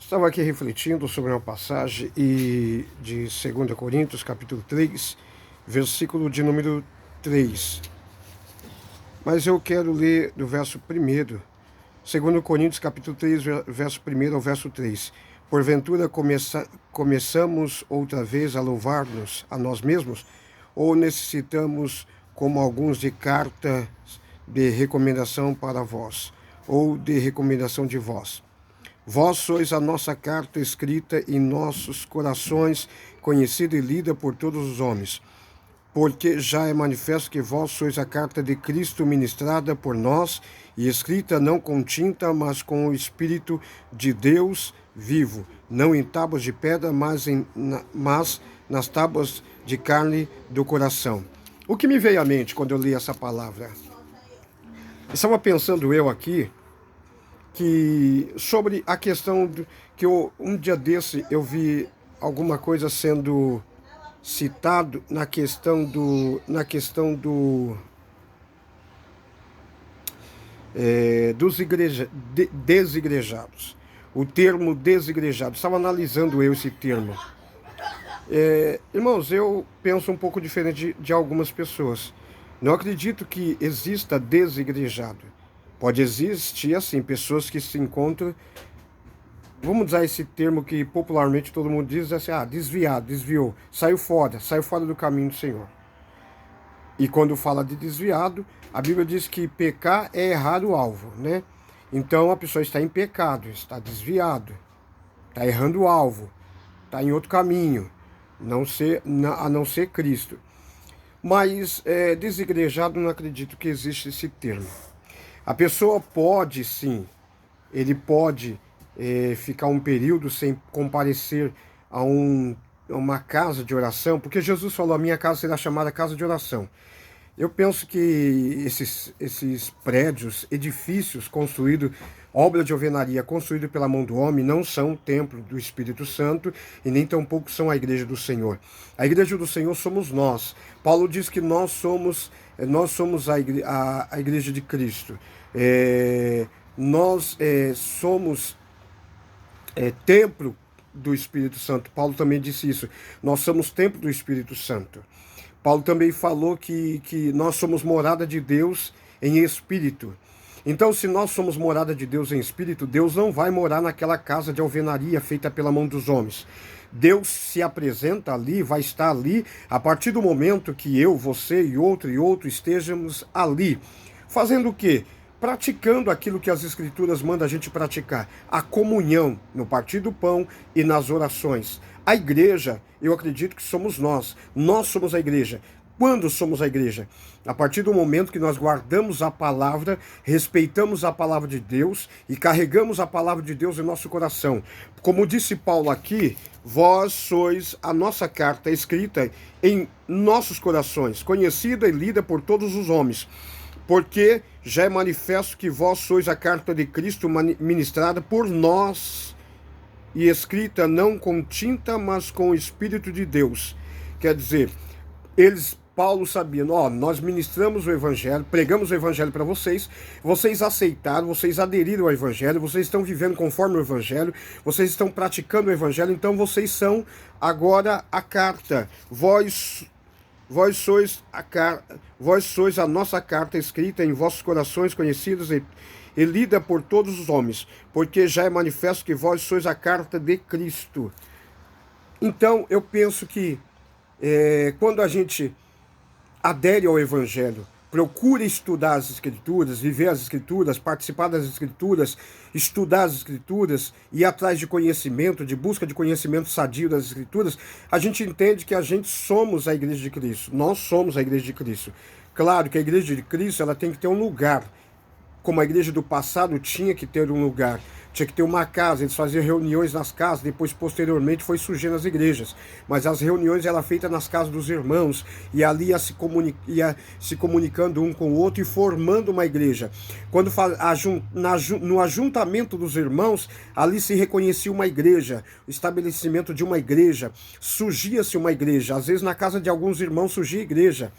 Estava aqui refletindo sobre uma passagem de 2 Coríntios, capítulo 3, versículo de número 3. Mas eu quero ler do verso 1, 2 Coríntios, capítulo 3, verso 1 ao verso 3. Porventura começamos outra vez a louvar-nos a nós mesmos, ou necessitamos, como alguns, de carta de recomendação para vós, ou de recomendação de vós? Vós sois a nossa carta escrita em nossos corações, conhecida e lida por todos os homens. Porque já é manifesto que vós sois a carta de Cristo ministrada por nós e escrita não com tinta, mas com o Espírito de Deus vivo, não em tábuas de pedra, mas nas tábuas de carne do coração. O que me veio à mente quando eu li essa palavra? Estava pensando eu aqui, que sobre a questão que um dia desse eu vi alguma coisa sendo citado na questão dos desigrejados. O termo desigrejado. Estava analisando eu esse termo. Irmãos, eu penso um pouco diferente de algumas pessoas. Não acredito que exista desigrejado. Pode existir, assim, pessoas que se encontram, vamos usar esse termo que popularmente todo mundo diz, assim, desviado, desviou, saiu fora do caminho do Senhor. E quando fala de desviado, a Bíblia diz que pecar é errar o alvo, né? Então a pessoa está em pecado, está desviado, está errando o alvo, está em outro caminho, a não ser Cristo. Mas desigrejado, não acredito que existe esse termo. A pessoa pode, sim, ele pode ficar um período sem comparecer a uma casa de oração, porque Jesus falou, a minha casa será chamada casa de oração. Eu penso que esses prédios, edifícios construídos, obra de alvenaria construída pela mão do homem, não são o templo do Espírito Santo e nem tampouco são a igreja do Senhor. A igreja do Senhor somos nós. Paulo diz que nós somos a igreja de Cristo. Nós somos templo do Espírito Santo. Paulo também disse isso. Nós somos templo do Espírito Santo. Paulo também falou que nós somos morada de Deus em espírito. Então, se nós somos morada de Deus em espírito, Deus não vai morar naquela casa de alvenaria feita pela mão dos homens. Deus se apresenta ali, vai estar ali, a partir do momento que eu, você e outro estejamos ali. Fazendo o quê? Praticando aquilo que as Escrituras mandam a gente praticar. A comunhão, no partir do pão e nas orações. A igreja, eu acredito que somos nós. Nós somos a igreja. Quando somos a igreja? A partir do momento que nós guardamos a palavra, respeitamos a palavra de Deus e carregamos a palavra de Deus em nosso coração. Como disse Paulo aqui, vós sois a nossa carta escrita em nossos corações, conhecida e lida por todos os homens. Porque já é manifesto que vós sois a carta de Cristo ministrada por nós e escrita não com tinta, mas com o Espírito de Deus. Quer dizer, Paulo sabia, nós ministramos o Evangelho, pregamos o Evangelho para vocês, vocês aceitaram, vocês aderiram ao Evangelho, vocês estão vivendo conforme o Evangelho, vocês estão praticando o Evangelho, então vocês são agora a carta. Vós sois a nossa carta escrita em vossos corações, conhecidos e lida por todos os homens, porque já é manifesto que vós sois a carta de Cristo. Então, eu penso que quando a gente adere ao Evangelho, procura estudar as Escrituras, viver as Escrituras, participar das Escrituras, estudar as Escrituras, ir atrás de conhecimento, de busca de conhecimento sadio das Escrituras, a gente entende que a gente somos a Igreja de Cristo. Nós somos a Igreja de Cristo. Claro que a Igreja de Cristo ela tem que ter um lugar. Como a igreja do passado tinha que ter um lugar, tinha que ter uma casa, eles faziam reuniões nas casas, depois posteriormente foi surgindo as igrejas, mas as reuniões eram feitas nas casas dos irmãos, e ali ia se comunicando um com o outro e formando uma igreja. Quando no ajuntamento dos irmãos, ali se reconhecia uma igreja, o estabelecimento de uma igreja, surgia-se uma igreja, às vezes na casa de alguns irmãos surgia igreja.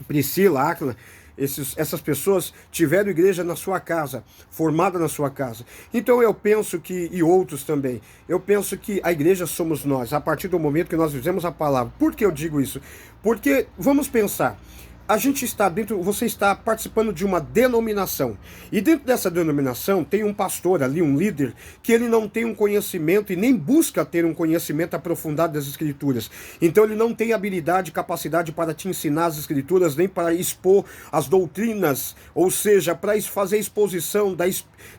Priscila, Áquila, essas pessoas tiveram igreja na sua casa, formada na sua casa. Então eu penso que, e outros também, eu penso que a igreja somos nós, a partir do momento que nós vivemos a palavra. Por que eu digo isso? Porque, vamos pensar, a gente está dentro, você está participando de uma denominação. E dentro dessa denominação tem um pastor ali, um líder, que ele não tem um conhecimento e nem busca ter um conhecimento aprofundado das Escrituras. Então ele não tem habilidade e capacidade para te ensinar as Escrituras, nem para expor as doutrinas, ou seja, para fazer exposição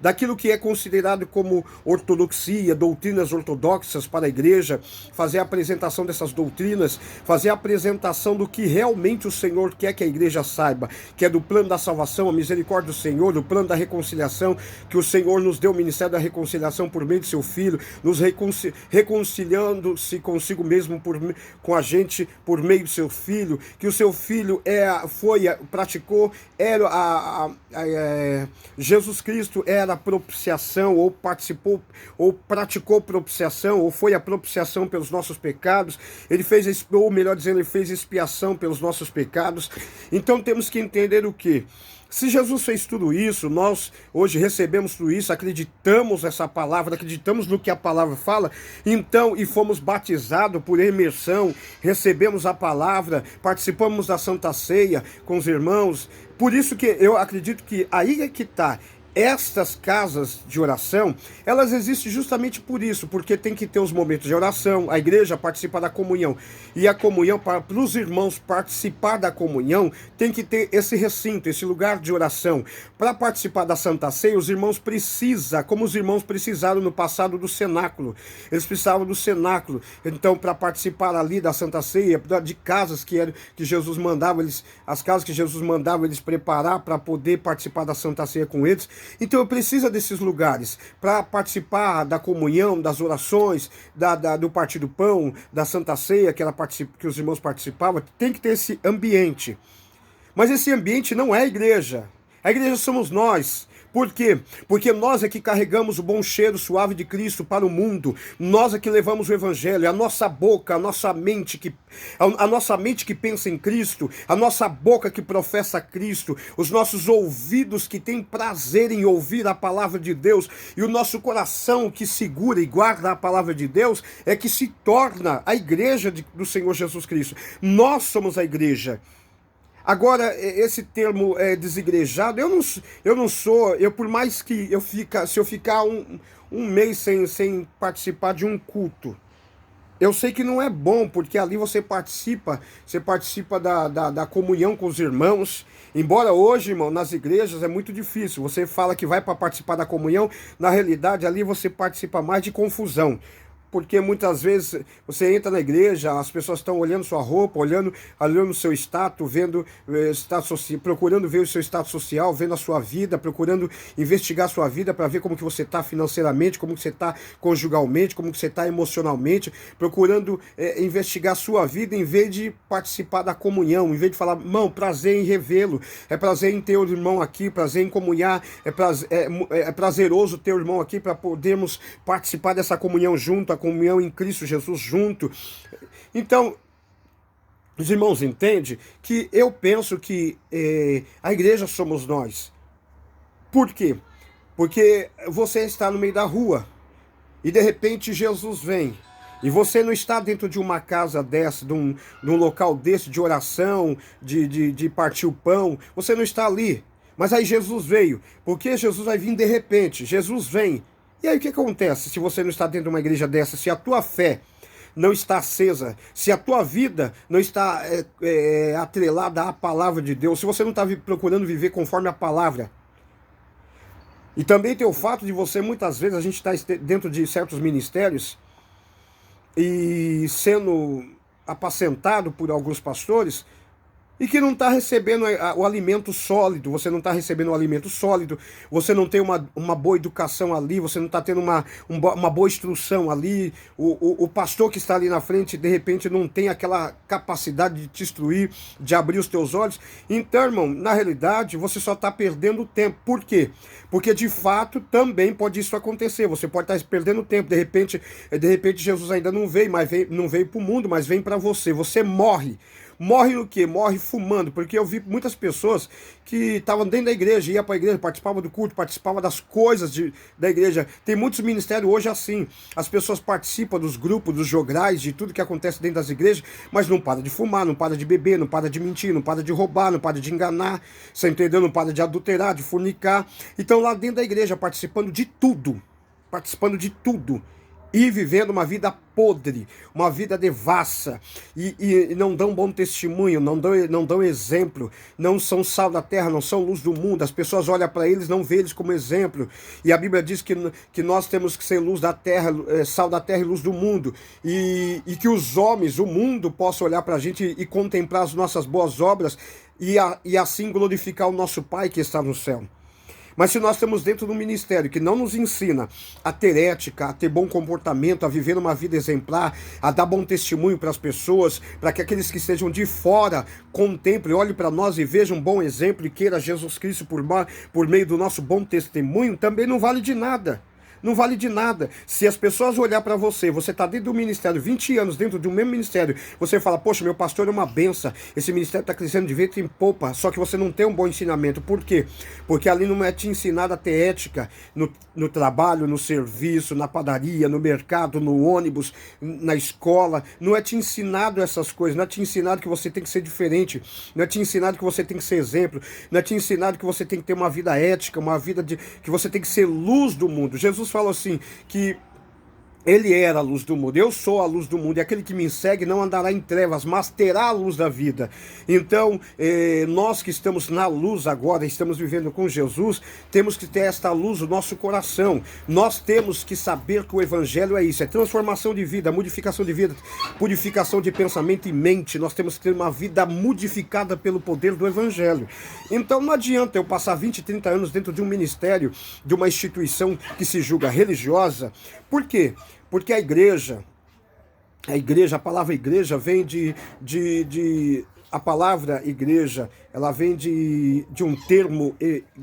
daquilo que é considerado como ortodoxia, doutrinas ortodoxas para a igreja, fazer a apresentação dessas doutrinas, fazer a apresentação do que realmente o Senhor quer que a igreja saiba, que é do plano da salvação, a misericórdia do Senhor, do plano da reconciliação, que o Senhor nos deu o ministério da reconciliação por meio de seu Filho, nos reconciliando-se consigo mesmo, com a gente, por meio do seu Filho, que o seu Filho praticou, Jesus Cristo era a propiciação, ou participou, ou praticou propiciação, ou foi a propiciação pelos nossos pecados, ele fez, ou melhor dizendo, ele fez expiação pelos nossos pecados. Então temos que entender o que? Se Jesus fez tudo isso, nós hoje recebemos tudo isso, acreditamos nessa palavra, acreditamos no que a palavra fala, então, e fomos batizados por imersão, recebemos a palavra, participamos da Santa Ceia com os irmãos. Por isso que eu acredito que aí é que está. Estas casas de oração, elas existem justamente por isso, porque tem que ter os momentos de oração, a igreja participa da comunhão, e a comunhão, para os irmãos participar da comunhão, tem que ter esse recinto, esse lugar de oração. Para participar da Santa Ceia, os irmãos precisam, como os irmãos precisaram no passado do cenáculo, eles precisavam do cenáculo, então para participar ali da Santa Ceia, de casas que Jesus mandava, as casas que Jesus mandava eles preparar para poder participar da Santa Ceia com eles. Então eu preciso desses lugares para participar da comunhão, das orações, do partir do pão, da Santa Ceia que os irmãos participavam. Tem que ter esse ambiente. Mas esse ambiente não é a igreja. A igreja somos nós. Por quê? Porque nós é que carregamos o bom cheiro suave de Cristo para o mundo. Nós é que levamos o Evangelho. A nossa boca, a nossa mente que pensa em Cristo, a nossa boca que professa Cristo, os nossos ouvidos que têm prazer em ouvir a palavra de Deus e o nosso coração que segura e guarda a palavra de Deus é que se torna a igreja do Senhor Jesus Cristo. Nós somos a igreja. Agora, esse termo desigrejado, por mais que se eu ficar um mês sem participar de um culto, eu sei que não é bom, porque ali você participa da comunhão com os irmãos. Embora hoje, irmão, nas igrejas é muito difícil, você fala que vai para participar da comunhão, na realidade ali você participa mais de confusão. Porque muitas vezes você entra na igreja, as pessoas estão olhando sua roupa, olhando o seu status, procurando ver o seu status social, vendo a sua vida, procurando investigar a sua vida para ver como que você está financeiramente, como que você está conjugalmente, como que você está emocionalmente, procurando investigar a sua vida em vez de participar da comunhão, em vez de falar, irmão, prazer em revê-lo, é prazer em ter o irmão aqui, prazer em comunhar, é prazeroso ter o irmão aqui para podermos participar dessa comunhão junto, comunhão em Cristo Jesus junto. Então, os irmãos entendem que eu penso que a igreja somos nós. Por quê? Porque você está no meio da rua e de repente Jesus vem e você não está dentro de uma casa dessa, de um local desse de oração, de partir o pão, você não está ali. Mas aí Jesus veio, porque Jesus vai vir de repente, Jesus vem. E aí o que acontece se você não está dentro de uma igreja dessa, se a tua fé não está acesa, se a tua vida não está atrelada à palavra de Deus, se você não está procurando viver conforme a palavra? E também tem o fato de você, muitas vezes, a gente está dentro de certos ministérios e sendo apacentado por alguns pastores, e que não está recebendo o alimento sólido, você não está recebendo o alimento sólido, você não tem uma boa educação ali, você não está tendo uma boa instrução ali, o pastor que está ali na frente, de repente, não tem aquela capacidade de te instruir, de abrir os teus olhos. Então, irmão, na realidade, você só está perdendo tempo. Por quê? Porque, de fato, também pode isso acontecer, você pode estar perdendo tempo, de repente Jesus ainda não veio, mas não veio para o mundo, mas vem para você morre. Morre no quê? Morre fumando, porque eu vi muitas pessoas que estavam dentro da igreja, ia para a igreja, participavam do culto, participavam das coisas da igreja. Tem muitos ministérios hoje assim, as pessoas participam dos grupos, dos jograis, de tudo que acontece dentro das igrejas, mas não para de fumar, não para de beber, não para de mentir, não para de roubar, não para de enganar, você entendeu? Não para de adulterar, de fornicar. Então lá dentro da igreja, participando de tudo, e vivendo uma vida podre, uma vida devassa, e não dão bom testemunho, não dão exemplo, não são sal da terra, não são luz do mundo. As pessoas olham para eles, não vê eles como exemplo, e a Bíblia diz que nós temos que ser luz da terra, sal da terra e luz do mundo, e que os homens, o mundo, possam olhar para a gente e contemplar as nossas boas obras, e assim glorificar o nosso Pai que está no céu. Mas se nós estamos dentro de um ministério que não nos ensina a ter ética, a ter bom comportamento, a viver uma vida exemplar, a dar bom testemunho para as pessoas, para que aqueles que estejam de fora contemplem, olhem para nós e vejam um bom exemplo e queira Jesus Cristo por meio do nosso bom testemunho, também não vale de nada. Não vale de nada. Se as pessoas olhar para você, você está dentro do ministério, 20 anos dentro de um mesmo ministério, você fala, poxa, meu pastor é uma benção, esse ministério está crescendo de vento em popa, só que você não tem um bom ensinamento. Por quê? Porque ali não é te ensinado a ter ética no trabalho, no serviço, na padaria, no mercado, no ônibus, na escola. Não é te ensinado essas coisas, não é te ensinado que você tem que ser diferente, não é te ensinado que você tem que ser exemplo, não é te ensinado que você tem que ter uma vida ética, uma vida que você tem que ser luz do mundo. Jesus falou assim, que ele era a luz do mundo, eu sou a luz do mundo, e aquele que me segue não andará em trevas, mas terá a luz da vida. Então, nós que estamos na luz agora, estamos vivendo com Jesus, temos que ter esta luz no nosso coração. Nós temos que saber que o evangelho é isso, é transformação de vida, modificação de vida, purificação de pensamento e mente. Nós temos que ter uma vida modificada pelo poder do evangelho. Então não adianta eu passar 20, 30 anos dentro de um ministério, de uma instituição que se julga religiosa. Por quê? Porque a igreja, a palavra igreja vem a palavra igreja, ela vem de um termo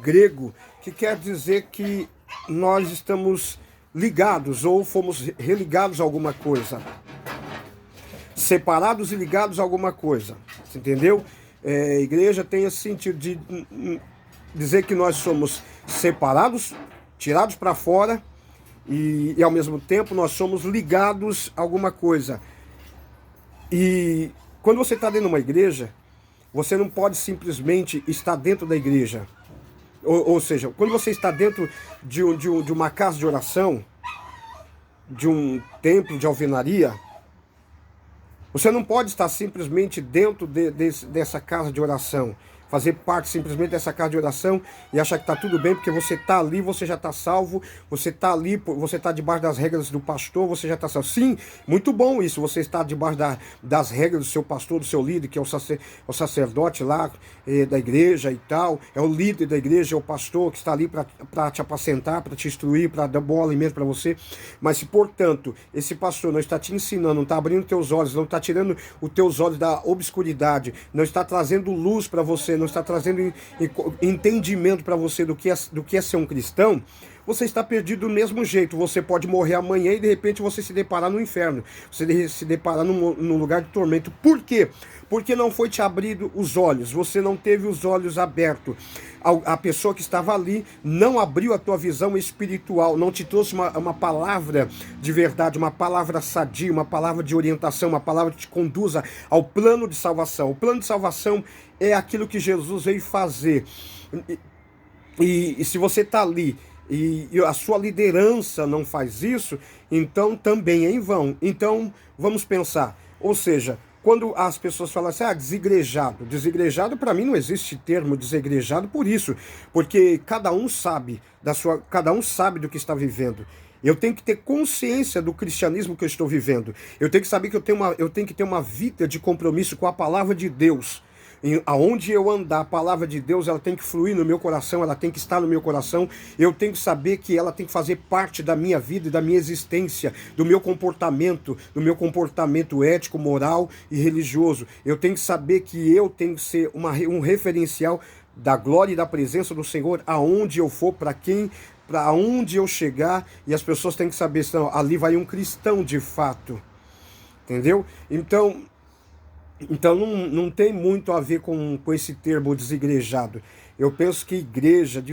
grego que quer dizer que nós estamos ligados ou fomos religados a alguma coisa, separados e ligados a alguma coisa, você entendeu? Igreja tem esse sentido de dizer que nós somos separados, tirados para fora, e ao mesmo tempo nós somos ligados a alguma coisa. E quando você está dentro de uma igreja, você não pode simplesmente estar dentro da igreja. Ou seja, quando você está dentro de uma casa de oração, de um templo de alvenaria, você não pode estar simplesmente dentro dessa casa de oração, fazer parte simplesmente dessa casa de oração e achar que está tudo bem, porque você está ali, você já está salvo, você está ali, você está debaixo das regras do pastor, você já está salvo. Sim, muito bom isso, você está debaixo das regras do seu pastor, do seu líder, que é o sacerdote lá da igreja e tal, é o líder da igreja, é o pastor que está ali para te apacentar, para te instruir, para dar bom alimento para você. Mas se, portanto, esse pastor não está te ensinando, não está abrindo teus olhos, não está tirando os teus olhos da obscuridade, não está trazendo luz para você, não está trazendo entendimento para você do que é ser um cristão, você está perdido do mesmo jeito. Você pode morrer amanhã e de repente você se deparar no inferno, você se deparar num lugar de tormento. Por quê? Porque não foi te abrido os olhos, você não teve os olhos abertos. A pessoa que estava ali não abriu a tua visão espiritual, não te trouxe uma palavra de verdade, uma palavra sadia, uma palavra de orientação, uma palavra que te conduza ao plano de salvação. O plano de salvação é aquilo que Jesus veio fazer. E se você está ali e a sua liderança não faz isso, então também é em vão. Então vamos pensar, ou seja, quando as pessoas falam assim, desigrejado para mim não existe termo desigrejado por isso, porque cada um sabe do que está vivendo. Eu tenho que ter consciência do cristianismo que eu estou vivendo. Eu tenho que saber que eu tenho que ter uma vida de compromisso com a palavra de Deus. Aonde eu andar, a palavra de Deus, ela tem que fluir no meu coração, ela tem que estar no meu coração. Eu tenho que saber que ela tem que fazer parte da minha vida e da minha existência, do meu comportamento ético, moral e religioso. Eu tenho que saber que eu tenho que ser um referencial da glória e da presença do Senhor aonde eu for, para onde eu chegar, e as pessoas têm que saber, senão ali vai um cristão de fato. Entendeu? Então, Então não tem muito a ver com esse termo desigrejado. Eu penso que igreja, de